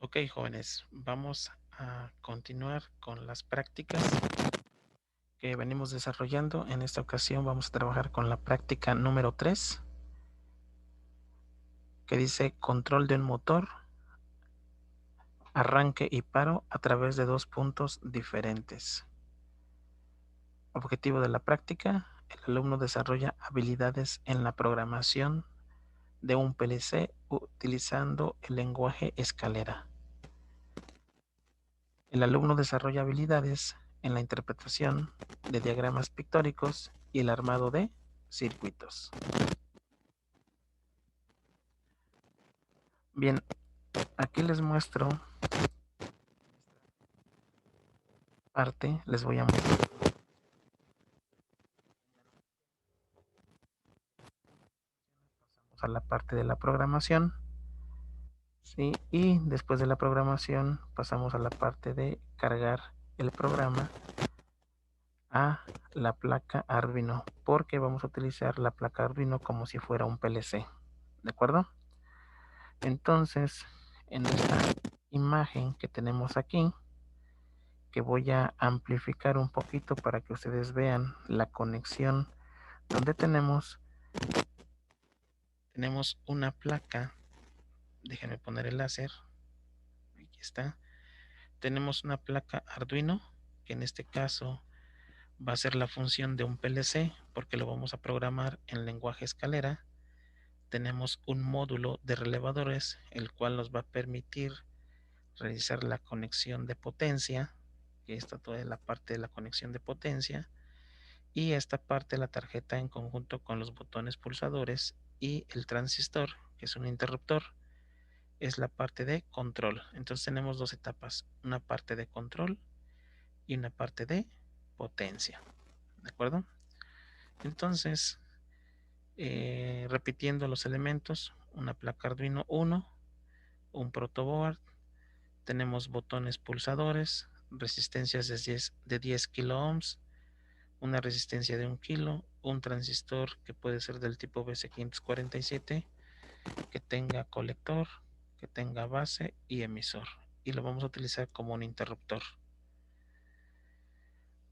Ok, jóvenes, vamos a continuar con las prácticas que venimos desarrollando. En esta ocasión vamos a trabajar con la práctica número 3, que dice control de un motor, arranque y paro a través de dos puntos diferentes. Objetivo de la práctica: el alumno desarrolla habilidades en la programación de un PLC utilizando el lenguaje escalera. El alumno desarrolla habilidades en la interpretación de diagramas pictóricos y el armado de circuitos. Bien, aquí les muestro parte, les voy a mostrar a la parte de la programación, ¿sí? Y después de la programación pasamos a la parte de cargar el programa a la placa Arduino, porque vamos a utilizar la placa Arduino como si fuera un PLC, ¿de acuerdo? Entonces, en esta imagen que tenemos aquí, que voy a amplificar un poquito para que ustedes vean la conexión, donde tenemos una placa. Déjenme poner el láser, aquí está. Tenemos una placa Arduino, que en este caso va a ser la función de un PLC, porque lo vamos a programar en lenguaje escalera. Tenemos un módulo de relevadores, el cual nos va a permitir realizar la conexión de potencia, que está toda la parte de la conexión de potencia, y esta parte de la tarjeta en conjunto con los botones pulsadores y el transistor, que es un interruptor, es la parte de control. Entonces tenemos dos etapas, una parte de control y una parte de potencia, ¿de acuerdo? Entonces, repitiendo los elementos: una placa Arduino 1, un protoboard, tenemos botones pulsadores, resistencias de 10 kilo ohms, una resistencia de 1 kilo, un transistor que puede ser del tipo BC547, que tenga colector, que tenga base y emisor, y lo vamos a utilizar como un interruptor.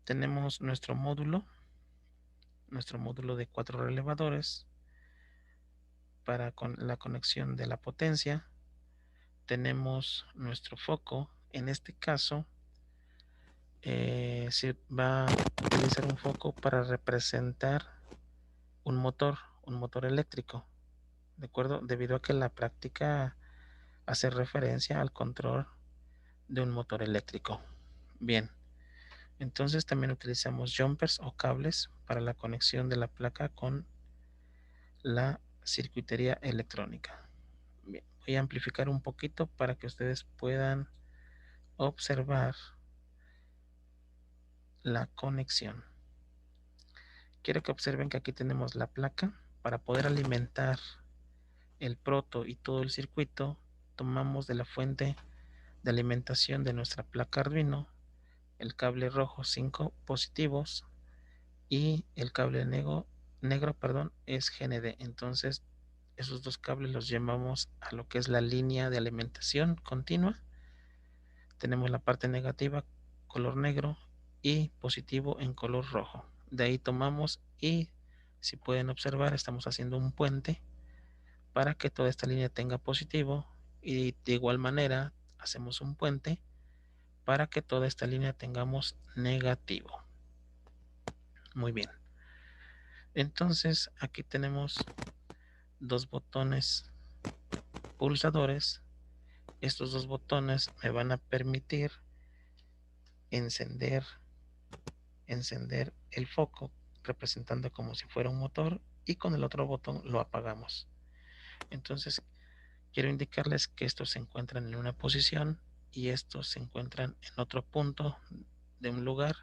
Tenemos nuestro módulo de 4 relevadores para la conexión de la potencia. Tenemos nuestro foco. En este caso se va a utilizar un foco para representar un motor eléctrico, ¿de acuerdo? Debido a que la práctica hace referencia al control de un motor eléctrico. Bien, entonces también utilizamos jumpers o cables para la conexión de la placa con la circuitería electrónica. Bien, voy a amplificar un poquito para que ustedes puedan observar la conexión. Quiero que observen que aquí tenemos la placa. Para poder alimentar el proto y todo el circuito, tomamos de la fuente de alimentación de nuestra placa Arduino el cable rojo 5 positivos y el cable negro es GND. Entonces esos dos cables los llamamos a lo que es la línea de alimentación continua. Tenemos la parte negativa color negro y positivo en color rojo. De ahí tomamos, y si pueden observar, estamos haciendo un puente para que toda esta línea tenga positivo, y de igual manera hacemos un puente para que toda esta línea tengamos negativo. Muy bien. Entonces aquí tenemos dos botones pulsadores. Estos dos botones me van a permitir encender el foco, representando como si fuera un motor, y con el otro botón lo apagamos. Entonces quiero indicarles que estos se encuentran en una posición y estos se encuentran en otro punto de un lugar,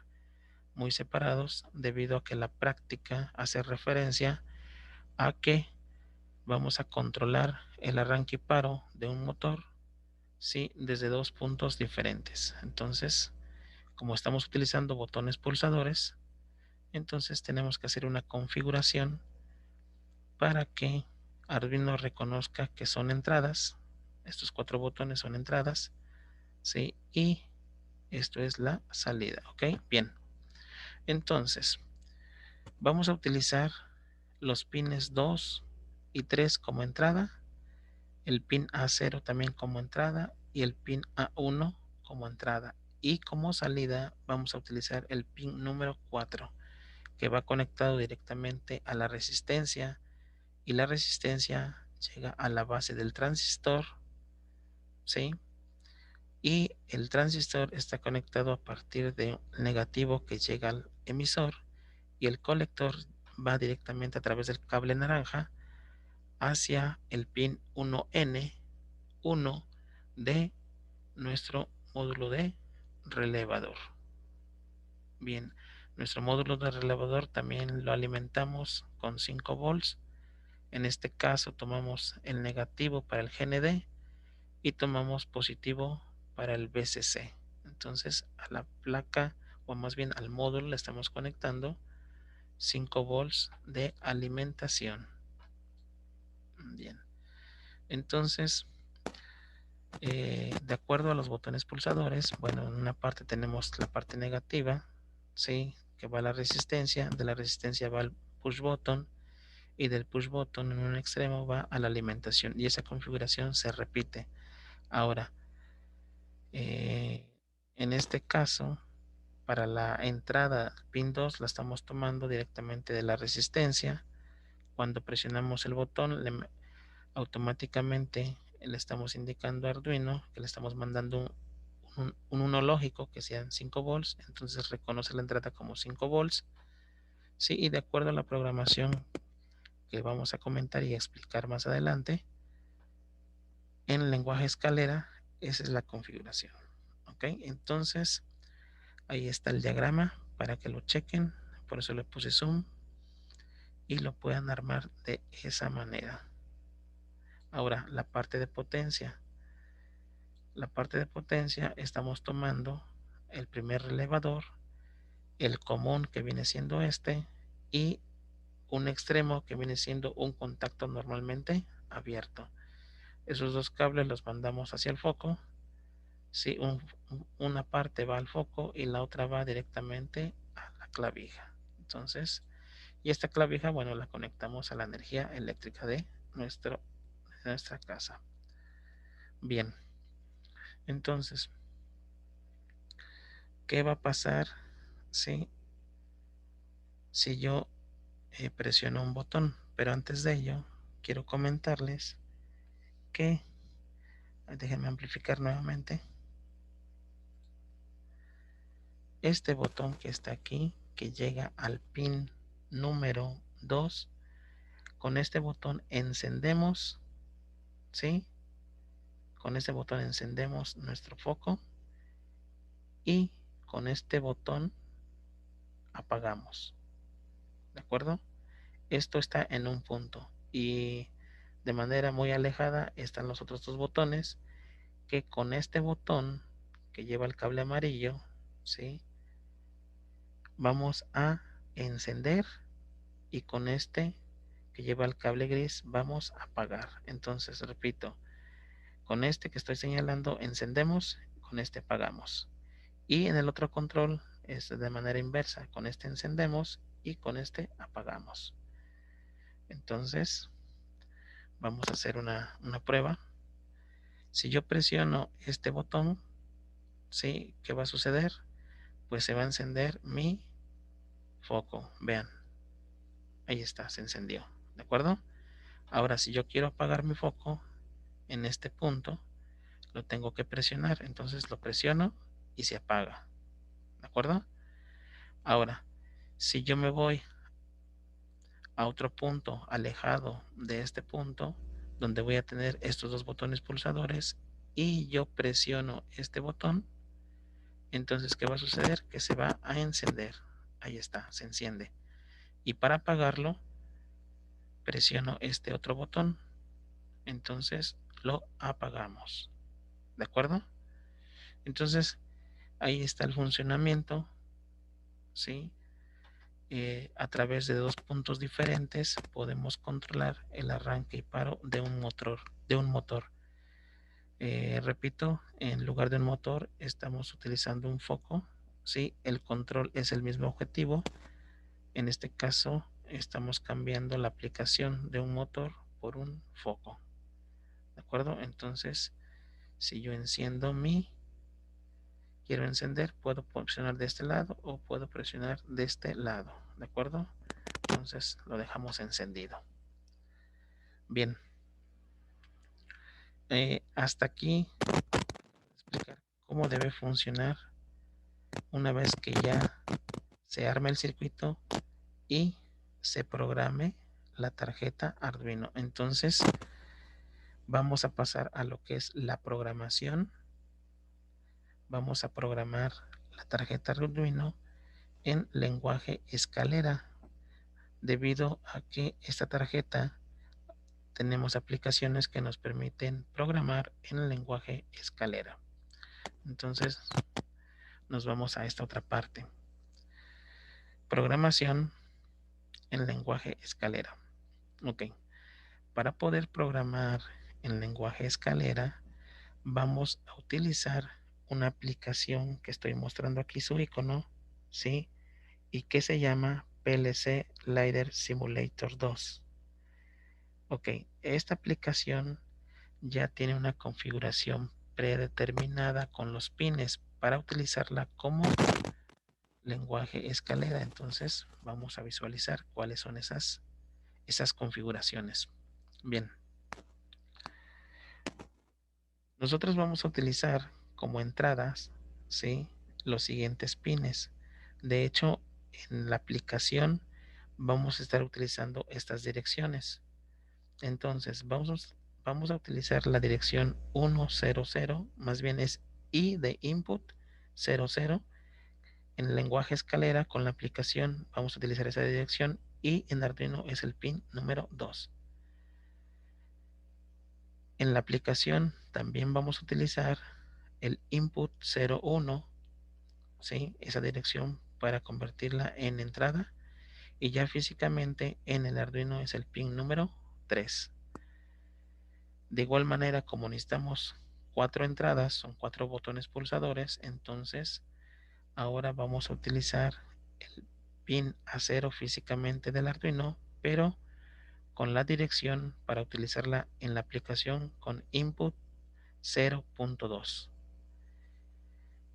muy separados, debido a que la práctica hace referencia a que vamos a controlar el arranque y paro de un motor, ¿sí?, desde dos puntos diferentes. Entonces, como estamos utilizando botones pulsadores, entonces tenemos que hacer una configuración para que Arduino reconozca que son entradas. Estos 4 botones son entradas, ¿sí? Y esto es la salida, ¿ok? Bien, entonces vamos a utilizar los pines 2 y 3 como entrada, el pin A0 también como entrada y el pin A1 como entrada. Y como salida vamos a utilizar el pin número 4, que va conectado directamente a la resistencia, y la resistencia llega a la base del transistor, ¿sí? Y el transistor está conectado a partir de un negativo que llega al emisor, y el colector va directamente a través del cable naranja hacia el pin 1N, 1 de nuestro módulo de relevador. Bien, nuestro módulo de relevador también lo alimentamos con 5 volts. En este caso tomamos el negativo para el GND y tomamos positivo para el VCC. Entonces a la placa, o más bien al módulo, le estamos conectando 5 volts de alimentación. Bien, entonces de acuerdo a los botones pulsadores, bueno, en una parte tenemos la parte negativa, ¿sí? Que va a la resistencia, de la resistencia va al push button, y del push button en un extremo va a la alimentación, y esa configuración se repite. Ahora, en este caso, para la entrada pin 2 la estamos tomando directamente de la resistencia. Cuando presionamos el botón, automáticamente le estamos indicando a Arduino que le estamos mandando un 1 lógico, que sean 5 volts. Entonces reconoce la entrada como 5 volts, ¿sí? Y de acuerdo a la programación que vamos a comentar y explicar más adelante, en el lenguaje escalera, esa es la configuración, ¿ok? Entonces ahí está el diagrama para que lo chequen, por eso le puse zoom, y lo puedan armar de esa manera. Ahora, la parte de potencia. La parte de potencia estamos tomando el primer relevador, el común que viene siendo este, y un extremo que viene siendo un contacto normalmente abierto. Esos dos cables los mandamos hacia el foco. Sí, una parte va al foco y la otra va directamente a la clavija. Entonces, y esta clavija, bueno, la conectamos a la energía eléctrica de nuestra casa. Bien, entonces, ¿qué va a pasar si yo presiono un botón? Pero antes de ello, quiero comentarles que, déjenme amplificar nuevamente, este botón que está aquí, que llega al pin número 2, con este botón encendemos, ¿sí? Con este botón encendemos nuestro foco, y con este botón apagamos, ¿de acuerdo? Esto está en un punto, y de manera muy alejada están los otros dos botones, que con este botón que lleva el cable amarillo, ¿sí? Vamos a encender, y con este que lleva el cable gris vamos a apagar. Entonces repito, con este que estoy señalando encendemos, con este apagamos, y en el otro control es de manera inversa, con este encendemos y con este apagamos. Entonces vamos a hacer una prueba. Si yo presiono este botón, ¿sí? ¿Qué va a suceder? Pues se va a encender mi foco. Vean, ahí está, se encendió, ¿de acuerdo? Ahora, si yo quiero apagar mi foco en este punto, lo tengo que presionar. Entonces lo presiono y se apaga, ¿de acuerdo? Ahora, si yo me voy a otro punto alejado de este punto, donde voy a tener estos dos botones pulsadores, y yo presiono este botón, entonces ¿qué va a suceder? Que se va a encender. Ahí está, se enciende. Y para apagarlo, presiono este otro botón, entonces lo apagamos, ¿de acuerdo? Entonces ahí está el funcionamiento, ¿sí? A través de dos puntos diferentes podemos controlar el arranque y paro de un motor. Repito, en lugar de un motor estamos utilizando un foco. ¿Sí? El control es el mismo objetivo. En este caso estamos cambiando la aplicación de un motor por un foco. ¿De acuerdo? Entonces, si yo enciendo quiero encender, puedo presionar de este lado o puedo presionar de este lado. ¿De acuerdo? Entonces lo dejamos encendido. Bien. Hasta aquí explicar cómo debe funcionar una vez que ya se arme el circuito y se programe la tarjeta Arduino. Entonces vamos a pasar a lo que es la programación. Vamos a programar la tarjeta Arduino en lenguaje escalera, debido a que esta tarjeta tenemos aplicaciones que nos permiten programar en el lenguaje escalera. Entonces nos vamos a esta otra parte. Programación en lenguaje escalera. Ok. Para poder programar en lenguaje escalera, vamos a utilizar una aplicación que estoy mostrando aquí su icono, ¿sí? Y que se llama PLC Ladder Simulator 2. Ok, esta aplicación ya tiene una configuración predeterminada con los pines para utilizarla como lenguaje escalera. Entonces vamos a visualizar cuáles son esas configuraciones. Bien, nosotros vamos a utilizar como entradas, ¿sí?, los siguientes pines. De hecho, en la aplicación vamos a estar utilizando estas direcciones. Entonces vamos a utilizar la dirección 100, más bien es I de input 00. En el lenguaje escalera con la aplicación vamos a utilizar esa dirección y en Arduino es el pin número 2. En la aplicación también vamos a utilizar el input 01, ¿sí?, esa dirección para convertirla en entrada, y ya físicamente en el Arduino es el pin número 3. De igual manera, como necesitamos 4 entradas, son 4 botones pulsadores, entonces ahora vamos a utilizar el pin A0 físicamente del Arduino, pero con la dirección para utilizarla en la aplicación con input 0.2.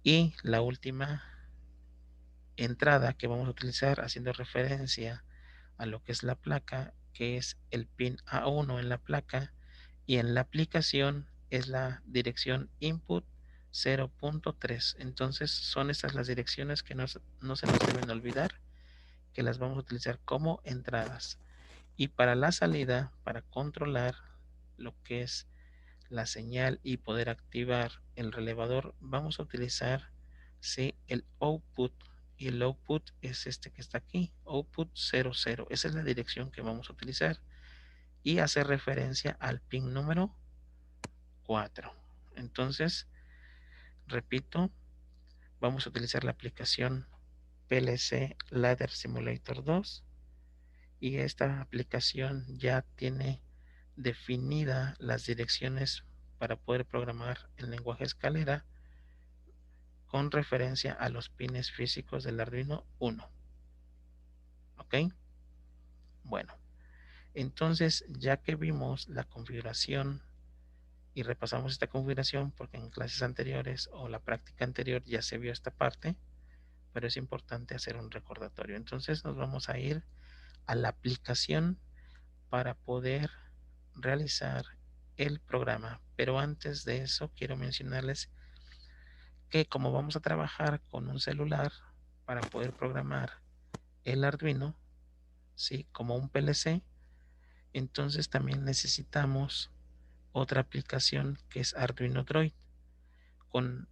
Y la última entrada que vamos a utilizar haciendo referencia a lo que es la placa, que es el pin A1 en la placa, y en la aplicación es la dirección input 0.3. Entonces son estas las direcciones que no se nos deben olvidar, que las vamos a utilizar como entradas. Y para la salida, para controlar lo que es la señal y poder activar el relevador, vamos a utilizar, ¿sí?, el output, y el output es este que está aquí, output 00. Esa es la dirección que vamos a utilizar y hace referencia al pin número 4. Entonces, repito, vamos a utilizar la aplicación PLC Ladder Simulator 2, y esta aplicación ya tiene definida las direcciones para poder programar en lenguaje escalera con referencia a los pines físicos del Arduino 1. ¿Ok? Bueno, entonces ya que vimos la configuración y repasamos esta configuración, porque en clases anteriores o la práctica anterior ya se vio esta parte, pero es importante hacer un recordatorio. Entonces nos vamos a ir a la aplicación para poder realizar el programa. Pero antes de eso quiero mencionarles que como vamos a trabajar con un celular para poder programar el Arduino, ¿sí?, como un PLC, entonces también necesitamos otra aplicación que es Arduino Droid. Con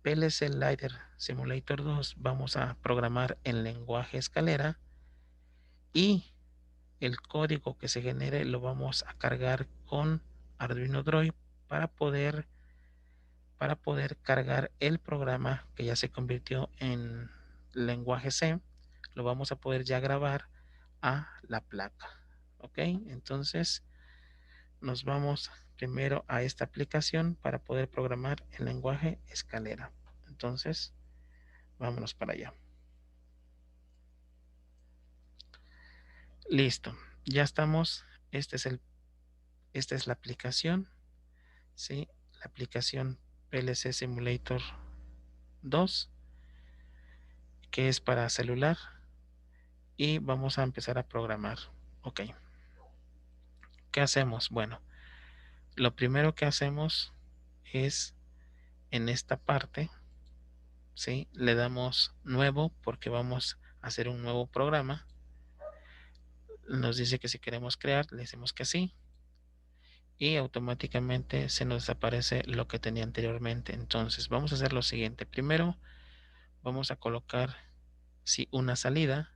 PLC Ladder Simulator 2 vamos a programar en lenguaje escalera, y el código que se genere lo vamos a cargar con Arduino Droid para poder cargar el programa que ya se convirtió en lenguaje C. Lo vamos a poder ya grabar a la placa. Ok, entonces nos vamos primero a esta aplicación para poder programar el lenguaje escalera. Entonces, vámonos para allá. Listo, ya estamos. Esta es la aplicación, ¿sí? La aplicación PLC Simulator 2, que es para celular, y vamos a empezar a programar. Ok, ¿qué hacemos? Bueno, lo primero que hacemos es en esta parte, ¿sí? Le damos nuevo porque vamos a hacer un nuevo programa. Nos dice que si queremos crear, le decimos que sí, y automáticamente se nos desaparece lo que tenía anteriormente. Entonces vamos a hacer lo siguiente. Primero vamos a colocar una salida.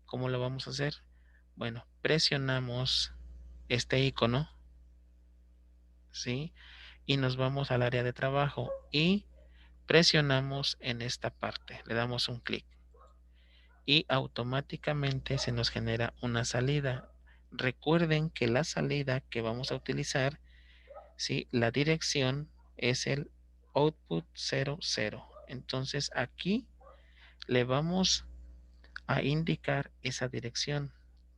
¿Cómo lo vamos a hacer? Bueno, presionamos este icono, ¿sí? Y nos vamos al área de trabajo y presionamos en esta parte. Le damos un clic y automáticamente se nos genera una salida. Recuerden que la salida que vamos a utilizar, ¿sí? La dirección es el output 00. Entonces aquí le vamos a indicar esa dirección.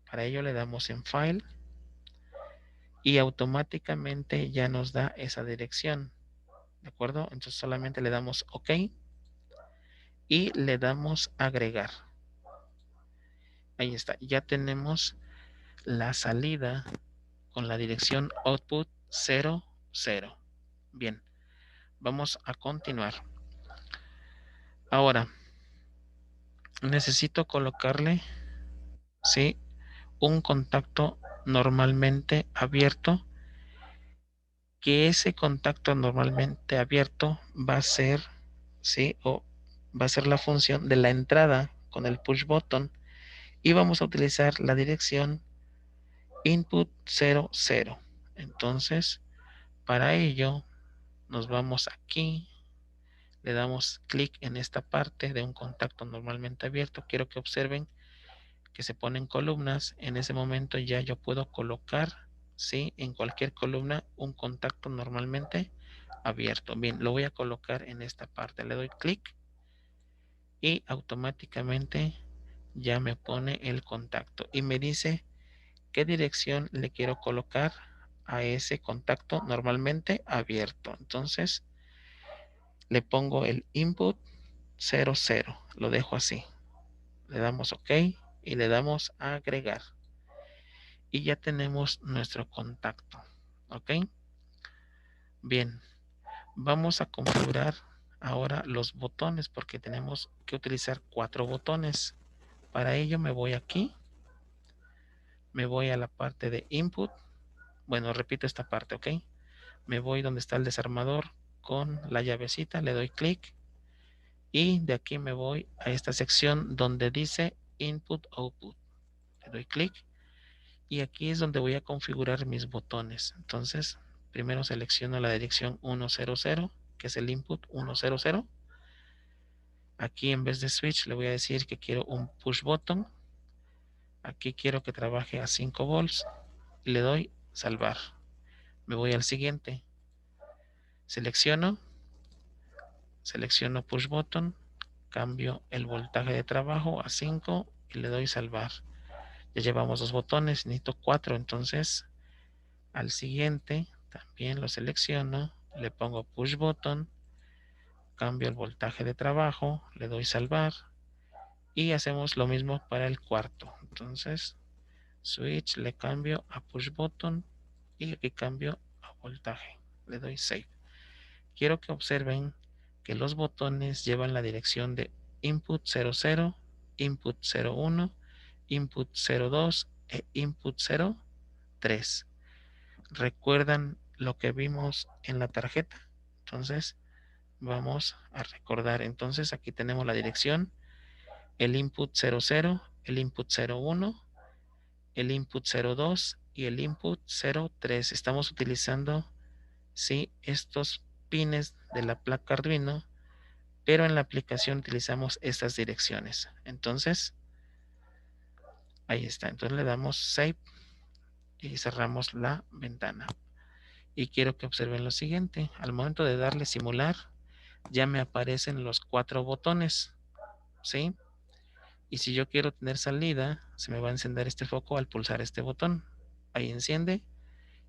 Para ello le damos en File y automáticamente ya nos da esa dirección. ¿De acuerdo? Entonces solamente le damos OK y le damos agregar. Ahí está. Ya tenemos la salida con la dirección output 00. Bien, vamos a continuar. Ahora, necesito colocarle, ¿sí?, un contacto normalmente abierto, que ese contacto normalmente abierto va a ser, ¿sí?, o va a ser la función de la entrada con el push button, y vamos a utilizar la dirección input 00. Entonces, para ello nos vamos aquí, le damos clic en esta parte de un contacto normalmente abierto. Quiero que observen que se ponen columnas. En ese momento ya yo puedo colocar, ¿sí?, en cualquier columna un contacto normalmente abierto. Bien, lo voy a colocar en esta parte. Le doy clic y automáticamente ya me pone el contacto y me dice qué dirección le quiero colocar a ese contacto normalmente abierto. Entonces le pongo el input 00, lo dejo así, le damos OK y le damos a agregar y ya tenemos nuestro contacto. OK, bien, vamos a configurar ahora los botones porque tenemos que utilizar 4 botones. Para ello me voy aquí, me voy a la parte de input. Bueno, repito esta parte. OK, me voy donde está el desarmador con la llavecita, le doy clic y de aquí me voy a esta sección donde dice input output, le doy clic y aquí es donde voy a configurar mis botones. Entonces primero selecciono la dirección 100, que es el input 100. Aquí en vez de switch le voy a decir que quiero un push button. Aquí quiero que trabaje a 5 volts y le doy salvar. Me voy al siguiente, selecciono push button, cambio el voltaje de trabajo a 5 y le doy salvar. Ya llevamos 2 botones, necesito 4. Entonces al siguiente también lo selecciono, le pongo push button, cambio el voltaje de trabajo, le doy salvar y hacemos lo mismo para el cuarto. Entonces switch, le cambio a push button y aquí cambio a voltaje, le doy save. Quiero que observen que los botones llevan la dirección de input 00, input 01, input 02 e input 03. ¿Recuerdan lo que vimos en la tarjeta? Entonces vamos a recordar. Entonces aquí tenemos la dirección, el input 00, el input 01, el input 02 y el input 03. Estamos utilizando, sí, estos pines de la placa Arduino, pero en la aplicación utilizamos estas direcciones. Entonces ahí está. Entonces le damos save y cerramos la ventana. Y quiero que observen lo siguiente. Al momento de darle simular, ya me aparecen los 4 botones, ¿sí? Y si yo quiero tener salida, se me va a encender este foco al pulsar este botón. Ahí enciende.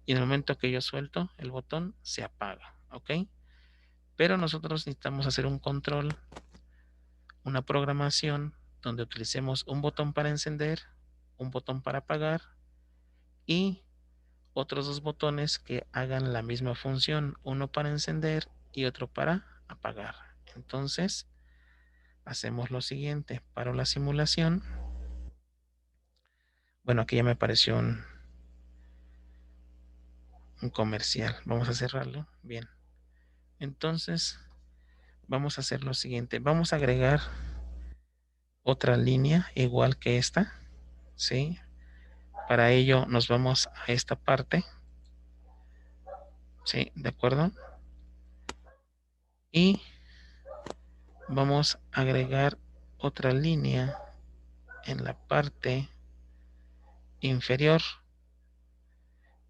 Y en el momento que yo suelto el botón, se apaga, ¿ok? Pero nosotros necesitamos hacer un control, una programación, donde utilicemos un botón para encender, un botón para apagar y otros 2 botones que hagan la misma función, uno para encender y otro para apagar. Entonces, hacemos lo siguiente, para la simulación. Bueno, aquí ya me apareció un comercial. Vamos a cerrarlo. Bien. Entonces, vamos a hacer lo siguiente. Vamos a agregar otra línea igual que esta, ¿sí? Para ello nos vamos a esta parte, ¿sí? ¿De acuerdo? Y vamos a agregar otra línea en la parte inferior.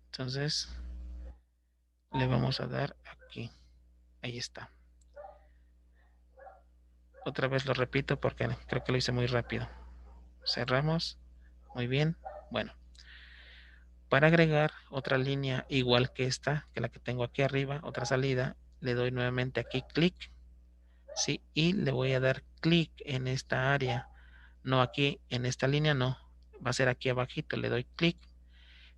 Entonces, le vamos a dar aquí. Ahí está. Otra vez lo repito porque creo que lo hice muy rápido. Cerramos. Muy bien. Bueno, para agregar otra línea igual que esta, que la que tengo aquí arriba, otra salida, le doy nuevamente aquí clic, ¿sí? Y le voy a dar clic en esta área. No aquí, en esta línea no. Va a ser aquí abajito, le doy clic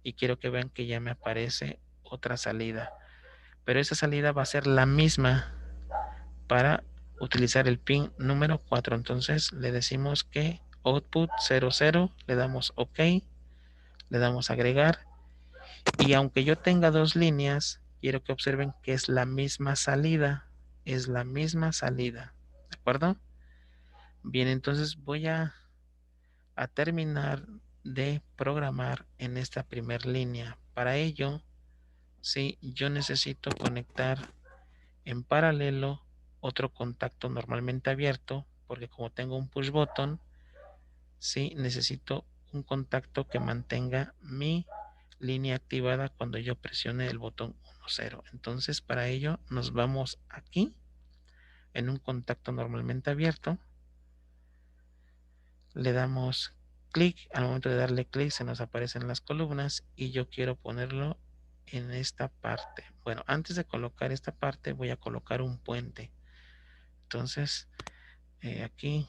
y quiero que vean que ya me aparece otra salida. Pero esa salida va a ser la misma para utilizar el pin número 4. Entonces le decimos que output 00, le damos OK, le damos agregar. Y aunque yo tenga 2 líneas, quiero que observen que es la misma salida. Es la misma salida. ¿De acuerdo? Bien, entonces voy a terminar de programar en esta primera línea. Para ello, sí, yo necesito conectar en paralelo otro contacto normalmente abierto, porque como tengo un push button, sí, necesito un contacto que mantenga mi línea activada cuando yo presione el botón 1.0. Entonces, para ello nos vamos aquí en un contacto normalmente abierto, le damos clic. Al momento de darle clic se nos aparecen las columnas y yo quiero ponerlo en esta parte. Bueno, antes de colocar esta parte voy a colocar un puente. Entonces, aquí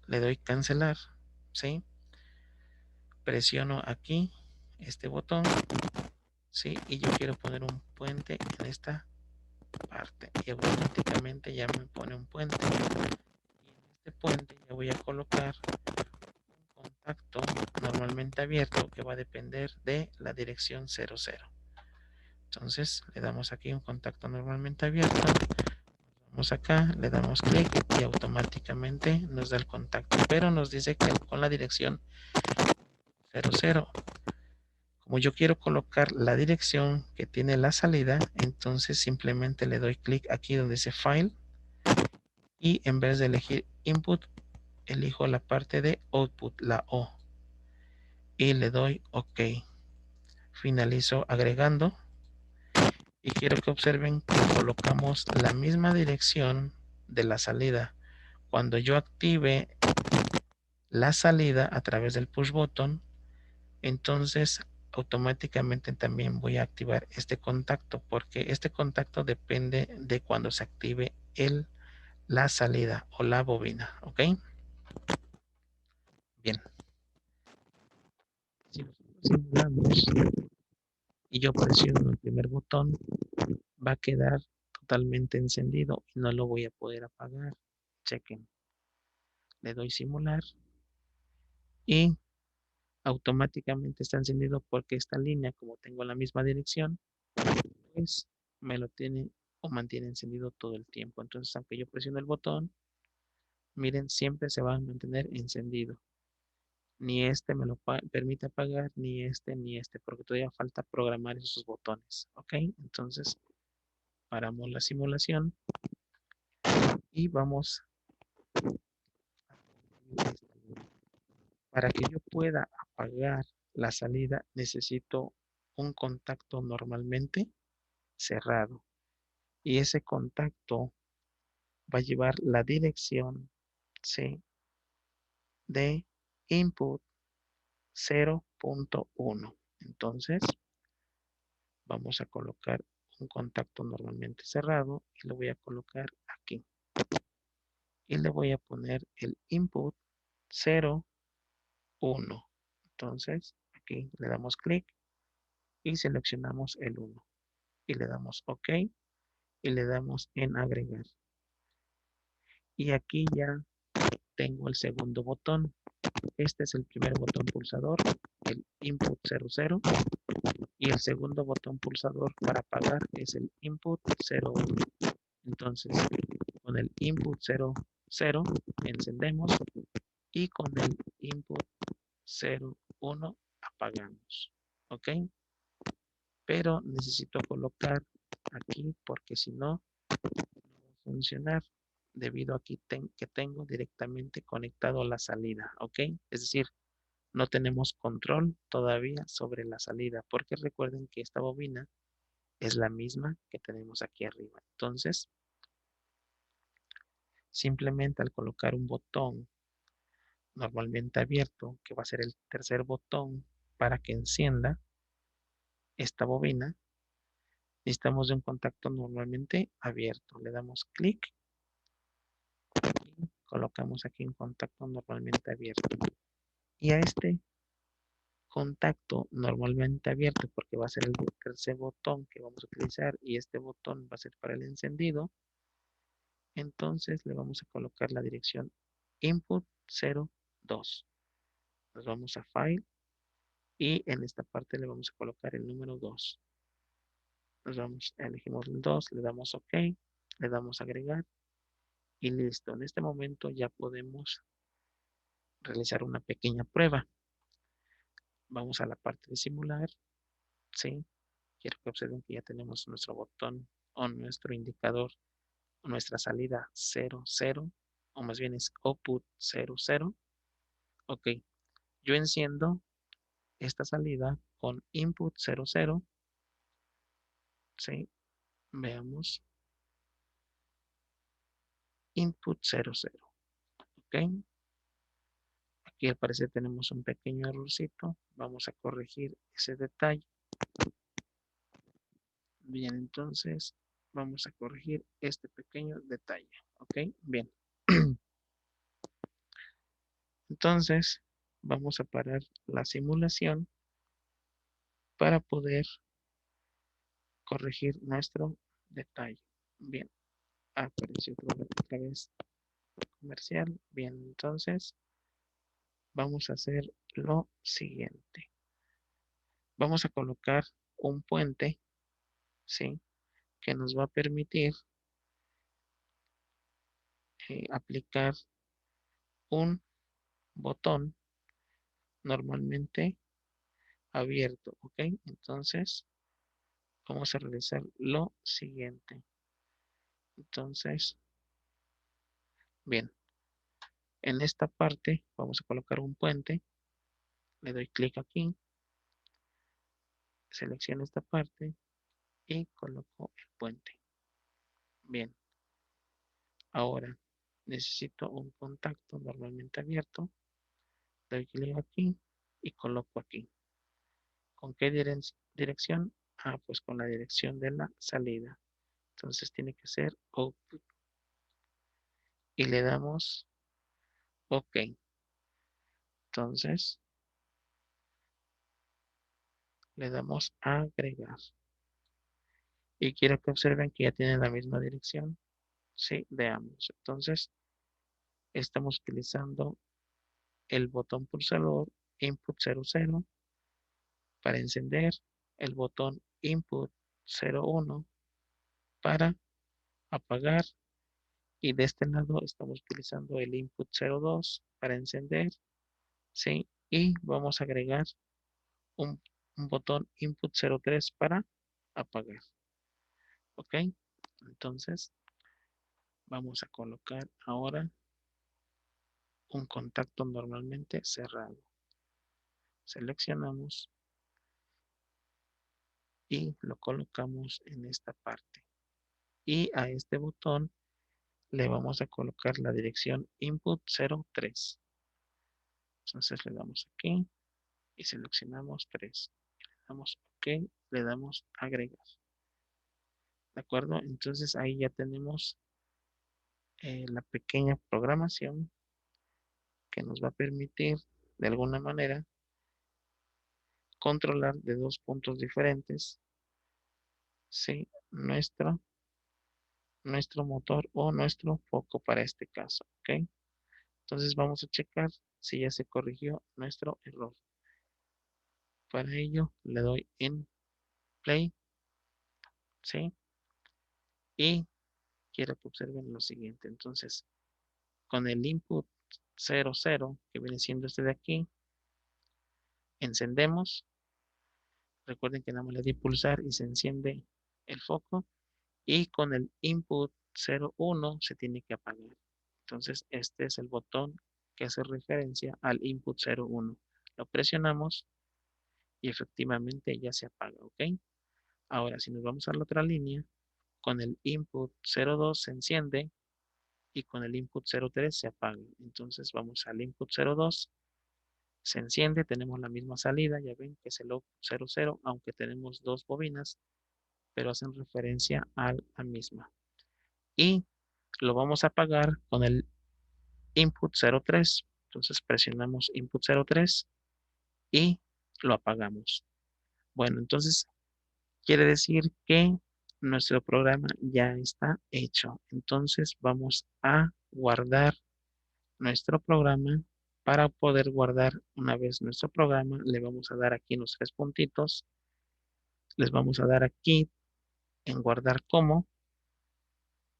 le doy cancelar, ¿sí? Presiono aquí este botón, ¿sí? Y yo quiero poner un puente en esta parte y automáticamente ya me pone un puente. Y en este puente ya voy a colocar un contacto normalmente abierto que va a depender de la dirección 00. Entonces le damos aquí un contacto normalmente abierto. Vamos acá, le damos clic y automáticamente nos da el contacto, pero nos dice que con la dirección 00. Como yo quiero colocar la dirección que tiene la salida, entonces simplemente le doy clic aquí donde dice File y en vez de elegir Input, elijo la parte de Output, la O, y le doy OK. Finalizo agregando y quiero que observen que colocamos la misma dirección de la salida. Cuando yo active la salida a través del push button, entonces automáticamente también voy a activar este contacto porque este contacto depende de cuando se active la salida o la bobina, ¿ok? Bien, si nosotros simulamos y yo presiono el primer botón, va a quedar totalmente encendido y no lo voy a poder apagar. Chequen, le doy simular y automáticamente está encendido porque esta línea, como tengo la misma dirección, pues me lo tiene o mantiene encendido todo el tiempo. Entonces, aunque yo presione el botón, miren, siempre se va a mantener encendido. Ni este me lo permite apagar, ni este, porque todavía falta programar esos botones. ¿Ok? Entonces, paramos la simulación y vamos a esta línea. Para que yo pueda apagar la salida, necesito un contacto normalmente cerrado. Y ese contacto va a llevar la dirección, ¿sí?, de input 0.1. Entonces, vamos a colocar un contacto normalmente cerrado y lo voy a colocar aquí. Y le voy a poner el input 0.1. Entonces, aquí le damos clic y seleccionamos el 1. Y le damos OK y le damos en agregar. Y aquí ya tengo el segundo botón. Este es el primer botón pulsador, el input 00. Y el segundo botón pulsador para apagar es el input 01. Entonces, con el input 00 encendemos y con el input 01 apagamos. ¿Ok? Pero necesito colocar aquí porque si no, no va a funcionar debido a que tengo directamente conectado la salida. ¿Ok? Es decir, no tenemos control todavía sobre la salida porque recuerden que esta bobina es la misma que tenemos aquí arriba. Entonces, simplemente al colocar un botón normalmente abierto, que va a ser el tercer botón para que encienda esta bobina, necesitamos de un contacto normalmente abierto. Le damos clic y colocamos aquí un contacto normalmente abierto. Y a este contacto normalmente abierto, porque va a ser el tercer botón que vamos a utilizar y este botón va a ser para el encendido, entonces le vamos a colocar la dirección input 02. Nos vamos a File y en esta parte le vamos a colocar el número 2. Elegimos el 2, le damos OK, le damos agregar y listo. En este momento ya podemos realizar una pequeña prueba. Vamos a la parte de simular, ¿sí? Quiero que observen que ya tenemos nuestro botón o nuestro indicador, o nuestra salida 00, o más bien es output 00. Ok, yo enciendo esta salida con input 00, ¿sí? Veamos, input 00, ¿ok? Aquí al parecer tenemos un pequeño errorcito, vamos a corregir ese detalle. Bien, entonces vamos a corregir este pequeño detalle, ¿ok? Bien. Entonces vamos a parar la simulación para poder corregir nuestro detalle. Bien, apareció otra vez comercial. Bien, entonces vamos a hacer lo siguiente. Vamos a colocar un puente, ¿sí?, que nos va a permitir aplicar un botón normalmente abierto, ¿ok? Entonces vamos a realizar lo siguiente. Entonces, bien, en esta parte vamos a colocar un puente. Le doy clic aquí, selecciono esta parte y coloco el puente. Bien, ahora necesito un contacto normalmente abierto. Doy clic aquí y coloco aquí. ¿Con qué dirección? Ah, pues con la dirección de la salida. Entonces tiene que ser output. Y le damos OK. Entonces le damos a agregar. Y quiero que observen que ya tienen la misma dirección. Sí, veamos. Entonces estamos utilizando el botón pulsador input 00 para encender, el botón input 01 para apagar y de este lado estamos utilizando el input 02 para encender, ¿sí? Y vamos a agregar un, un botón input 03 para apagar, ¿ok? Entonces vamos a colocar ahora un contacto normalmente cerrado. Seleccionamos y lo colocamos en esta parte. Y a este botón le vamos a colocar la dirección input 03. Entonces le damos aquí y seleccionamos 3. Le damos OK, le damos agregar. ¿De acuerdo? Entonces ahí ya tenemos la pequeña programación que nos va a permitir de alguna manera controlar de dos puntos diferentes, ¿sí? nuestro motor o nuestro foco para este caso, ¿ok? Entonces vamos a checar si ya se corrigió nuestro error. Para ello le doy en play, ¿sí? Y quiero que observen lo siguiente. Entonces, con el input 00, que viene siendo este de aquí, encendemos. Recuerden que nada más le di pulsar y se enciende el foco. Y con el input 01 se tiene que apagar. Entonces, este es el botón que hace referencia al input 01. Lo presionamos y efectivamente ya se apaga, ¿ok? Ahora, si nos vamos a la otra línea, con el input 02 se enciende y con el input 03 se apaga. Entonces vamos al input 02, se enciende, tenemos la misma salida, ya ven que es el output 00, aunque tenemos dos bobinas, pero hacen referencia a la misma. Y lo vamos a apagar con el input 03. Entonces presionamos input 03 y lo apagamos. Bueno, entonces quiere decir que nuestro programa ya está hecho. Entonces vamos a guardar nuestro programa. Para poder guardar una vez nuestro programa, le vamos a dar aquí en los tres puntitos. Les vamos a dar aquí en guardar como,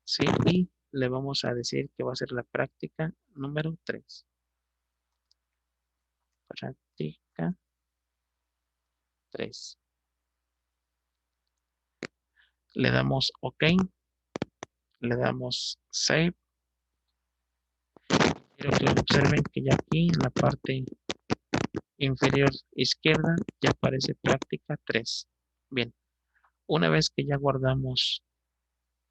¿sí? Y le vamos a decir que va a ser la práctica número 3. Práctica 3. Le damos OK, le damos Save. Quiero que observen que ya aquí en la parte inferior izquierda ya aparece práctica 3. Bien, una vez que ya guardamos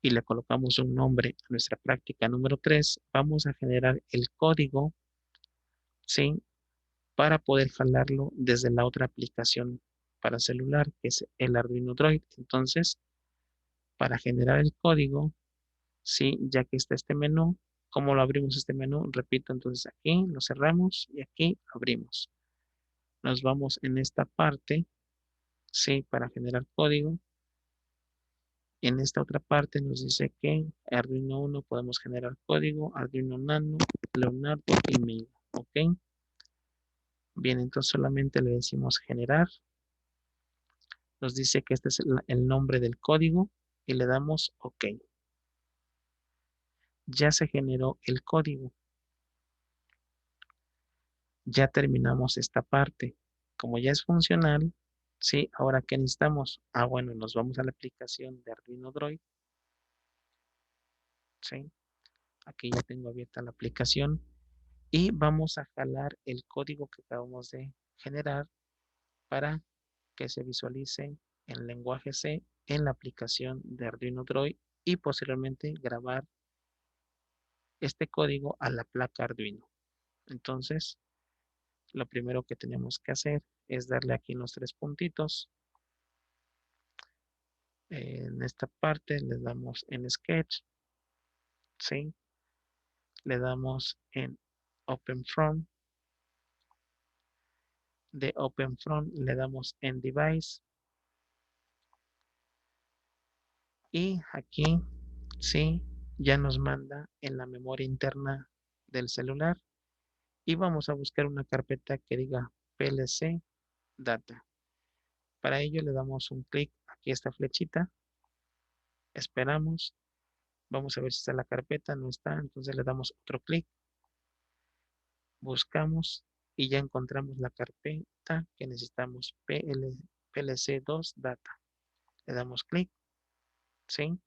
y le colocamos un nombre a nuestra práctica número 3, vamos a generar el código, ¿sí? Para poder jalarlo desde la otra aplicación para celular, que es el Arduino Droid. Entonces, para generar el código, ¿sí? Ya que está este menú, ¿cómo lo abrimos este menú? Repito, entonces aquí lo cerramos y aquí lo abrimos. Nos vamos en esta parte, ¿sí? Para generar código. En esta otra parte nos dice que Arduino 1 podemos generar código, Arduino Nano, Leonardo y Mega, ¿ok? Bien, entonces solamente le decimos generar. Nos dice que este es el nombre del código y le damos OK. Ya se generó el código. Ya terminamos esta parte. Como ya es funcional, ¿sí? Ahora, ¿qué necesitamos? Bueno, nos vamos a la aplicación de Arduino Droid, ¿sí? Aquí ya tengo abierta la aplicación y vamos a jalar el código que acabamos de generar para que se visualice en lenguaje C en la aplicación de Arduino Droid y posteriormente grabar este código a la placa Arduino. Entonces, lo primero que tenemos que hacer es darle aquí en los tres puntitos. En esta parte le damos en Sketch, ¿sí? Le damos en Open From. De Open From le damos en Device. Y aquí, ¿sí? Ya nos manda en la memoria interna del celular. Y vamos a buscar una carpeta que diga PLC Data. Para ello le damos un clic aquí a esta flechita. Esperamos. Vamos a ver si está la carpeta. No está. Entonces le damos otro clic. Buscamos y ya encontramos la carpeta que necesitamos. PLC2 Data. Le damos clic. ¿Sí?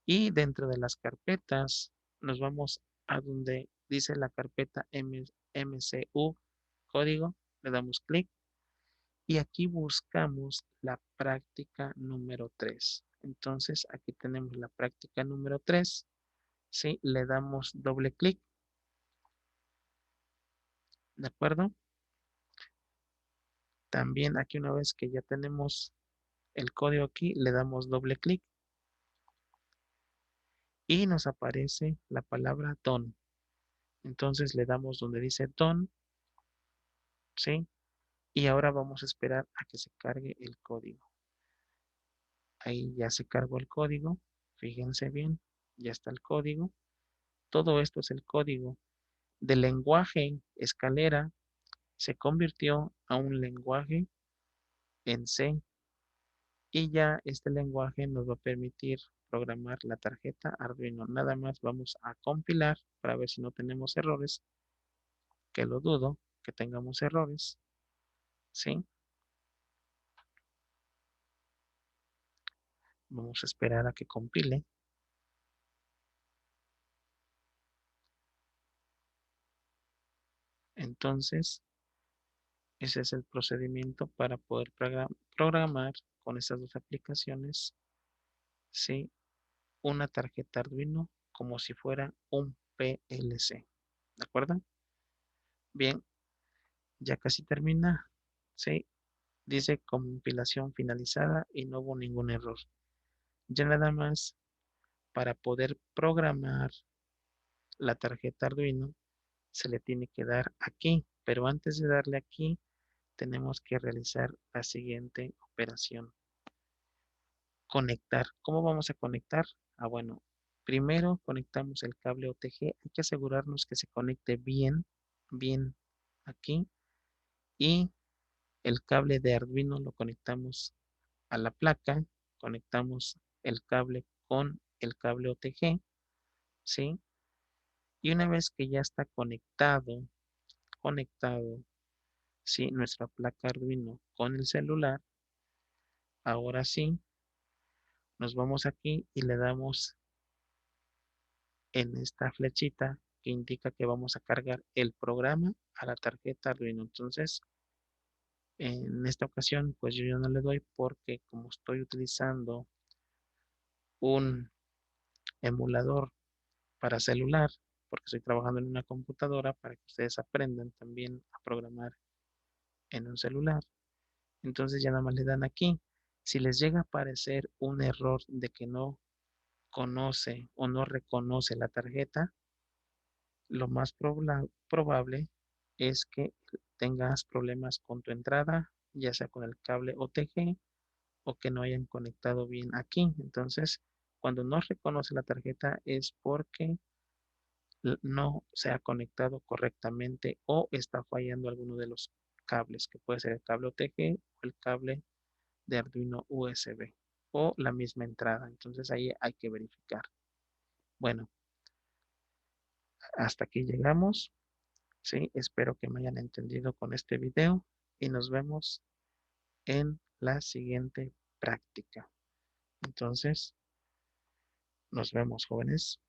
Y dentro de las carpetas nos vamos a donde dice la carpeta MCU código. Le damos clic Y aquí buscamos la práctica número 3. Entonces, aquí tenemos la práctica número 3. ¿Sí? Le damos doble clic. ¿De acuerdo? También aquí una vez que ya tenemos el código aquí, le damos doble clic y nos aparece la palabra done. Entonces le damos donde dice done, ¿sí? Y ahora vamos a esperar a que se cargue el código. Ahí ya se cargó el código. Fíjense bien, ya está el código. Todo esto es el código del lenguaje escalera. Se convirtió a un lenguaje en C y ya este lenguaje nos va a permitir programar la tarjeta Arduino. Nada más vamos a compilar para ver si no tenemos errores, que lo dudo que tengamos errores, ¿sí? Vamos a esperar a que compile. Entonces, ese es el procedimiento para poder programar con estas dos aplicaciones, ¿sí? Una tarjeta Arduino como si fuera un PLC. ¿De acuerdo? Bien, ya casi termina, ¿sí? Dice compilación finalizada y no hubo ningún error. Ya nada más para poder programar la tarjeta Arduino se le tiene que dar aquí, pero antes de darle aquí tenemos que realizar la siguiente operación. Conectar. ¿Cómo vamos a conectar? Bueno, primero conectamos el cable OTG. Hay que asegurarnos que se conecte bien aquí. Y el cable de Arduino lo conectamos a la placa. Conectamos el cable con el cable OTG, ¿sí? Y una vez que ya está conectado, ¿sí? Nuestra placa Arduino con el celular, ahora sí, nos vamos aquí y le damos en esta flechita que indica que vamos a cargar el programa a la tarjeta Arduino. Entonces, en esta ocasión, pues yo ya no le doy porque como estoy utilizando un emulador para celular, porque estoy trabajando en una computadora para que ustedes aprendan también a programar en un celular. Entonces ya nada más le dan aquí. Si les llega a aparecer un error de que no conoce o no reconoce la tarjeta, lo más probable es que tengas problemas con tu entrada, ya sea con el cable OTG o que no hayan conectado bien aquí. Entonces, cuando no reconoce la tarjeta es porque no se ha conectado correctamente o está fallando alguno de los cables, que puede ser el cable OTG o el cable de Arduino USB o la misma entrada. Entonces ahí hay que verificar. Bueno, hasta aquí llegamos. Sí, espero que me hayan entendido con este video y nos vemos en la siguiente práctica. Entonces, nos vemos, jóvenes.